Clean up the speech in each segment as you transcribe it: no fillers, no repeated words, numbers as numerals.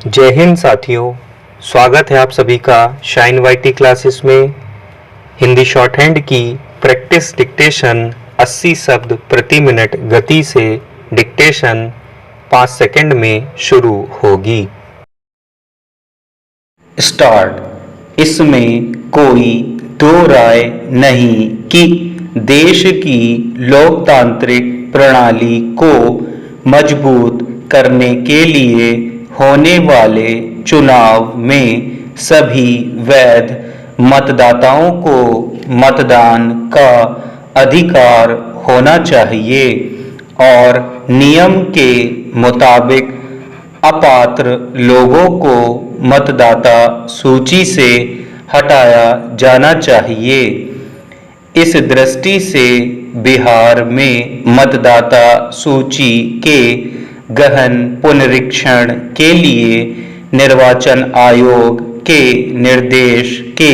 जय हिंद साथियों, स्वागत है आप सभी का शाइन वाईटी क्लासेस में। हिंदी शॉर्ट हैंड की प्रैक्टिस डिक्टेशन 80 शब्द प्रति मिनट गति से डिक्टेशन 5 सेकंड में शुरू होगी। स्टार्ट। इसमें कोई दो राय नहीं कि देश की लोकतांत्रिक प्रणाली को मजबूत करने के लिए होने वाले चुनाव में सभी वैध मतदाताओं को मतदान का अधिकार होना चाहिए और नियम के मुताबिक अपात्र लोगों को मतदाता सूची से हटाया जाना चाहिए। इस दृष्टि से बिहार में मतदाता सूची के गहन पुनरीक्षण के लिए निर्वाचन आयोग के निर्देश के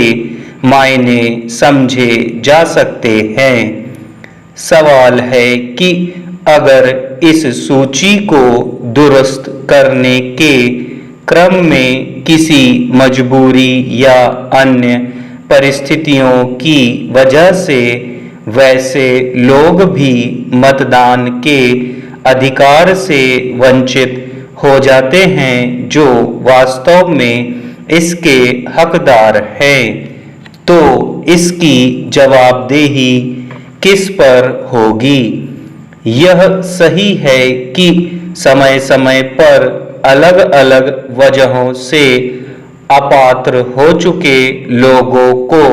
मायने समझे जा सकते हैं। सवाल है कि अगर इस सूची को दुरुस्त करने के क्रम में किसी मजबूरी या अन्य परिस्थितियों की वजह से वैसे लोग भी मतदान के अधिकार से वंचित हो जाते हैं जो वास्तव में इसके हकदार हैं, तो इसकी जवाबदेही किस पर होगी? यह सही है कि समय समय पर अलग अलग वजहों से अपात्र हो चुके लोगों को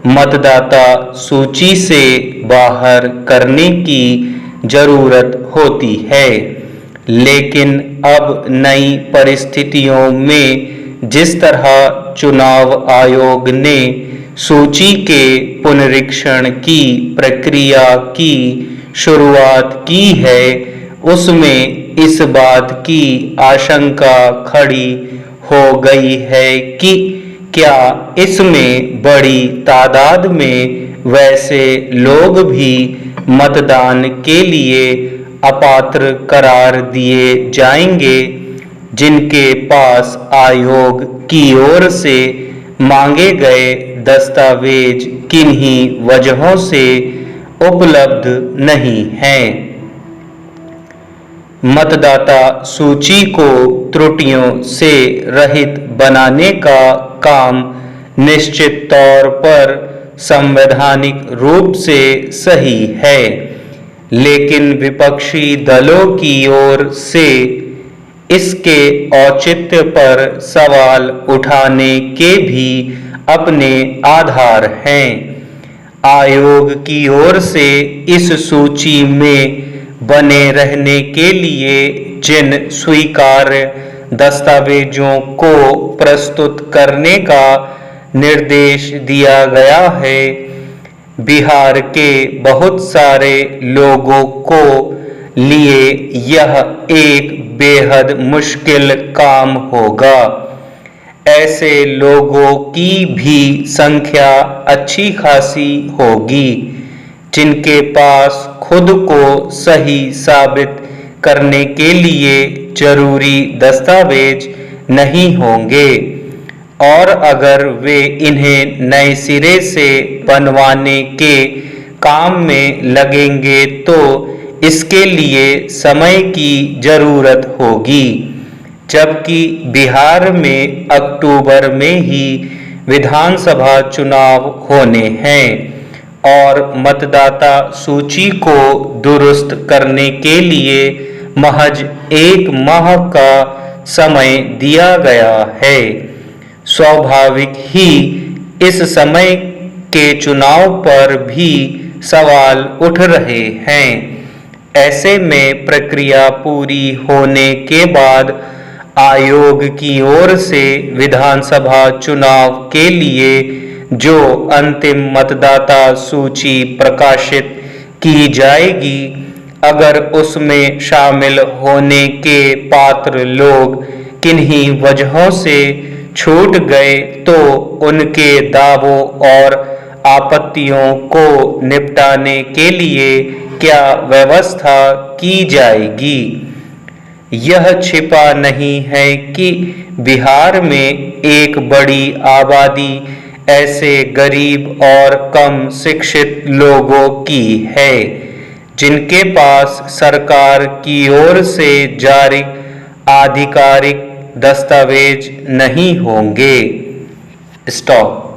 मतदाता सूची से बाहर करने की जरूरत होती है, लेकिन अब नई परिस्थितियों में जिस तरह चुनाव आयोग ने सूची के पुनरीक्षण की प्रक्रिया की शुरुआत की है, उसमें इस बात की आशंका खड़ी हो गई है कि क्या इसमें बड़ी तादाद में वैसे लोग भी मतदान के लिए अपात्र करार दिए जाएंगे जिनके पास आयोग की ओर से मांगे गए दस्तावेज किन्हीं वजहों से उपलब्ध नहीं हैं। मतदाता सूची को त्रुटियों से रहित बनाने का काम निश्चित तौर पर संवैधानिक रूप से सही है, लेकिन विपक्षी दलों की ओर से इसके औचित्य पर सवाल उठाने के भी अपने आधार हैं। आयोग की ओर से इस सूची में बने रहने के लिए जिन स्वीकार्य दस्तावेजों को प्रस्तुत करने का निर्देश दिया गया है, बिहार के बहुत सारे लोगों को लिए यह एक बेहद मुश्किल काम होगा। ऐसे लोगों की भी संख्या अच्छी खासी होगी जिनके पास खुद को सही साबित करने के लिए जरूरी दस्तावेज नहीं होंगे, और अगर वे इन्हें नए सिरे से बनवाने के काम में लगेंगे तो इसके लिए समय की जरूरत होगी, जबकि बिहार में अक्टूबर में ही विधानसभा चुनाव होने हैं और मतदाता सूची को दुरुस्त करने के लिए महज 1 माह का समय दिया गया है। स्वाभाविक ही इस समय के चुनाव पर भी सवाल उठ रहे हैं। ऐसे में प्रक्रिया पूरी होने के बाद आयोग की ओर से विधानसभा चुनाव के लिए जो अंतिम मतदाता सूची प्रकाशित की जाएगी, अगर उसमें शामिल होने के पात्र लोग किन्हीं वजहों से छूट गए तो उनके दावों और आपत्तियों को निपटाने के लिए क्या व्यवस्था की जाएगी? यह छिपा नहीं है कि बिहार में एक बड़ी आबादी ऐसे गरीब और कम शिक्षित लोगों की है जिनके पास सरकार की ओर से जारी आधिकारिक दस्तावेज नहीं होंगे। स्टॉप।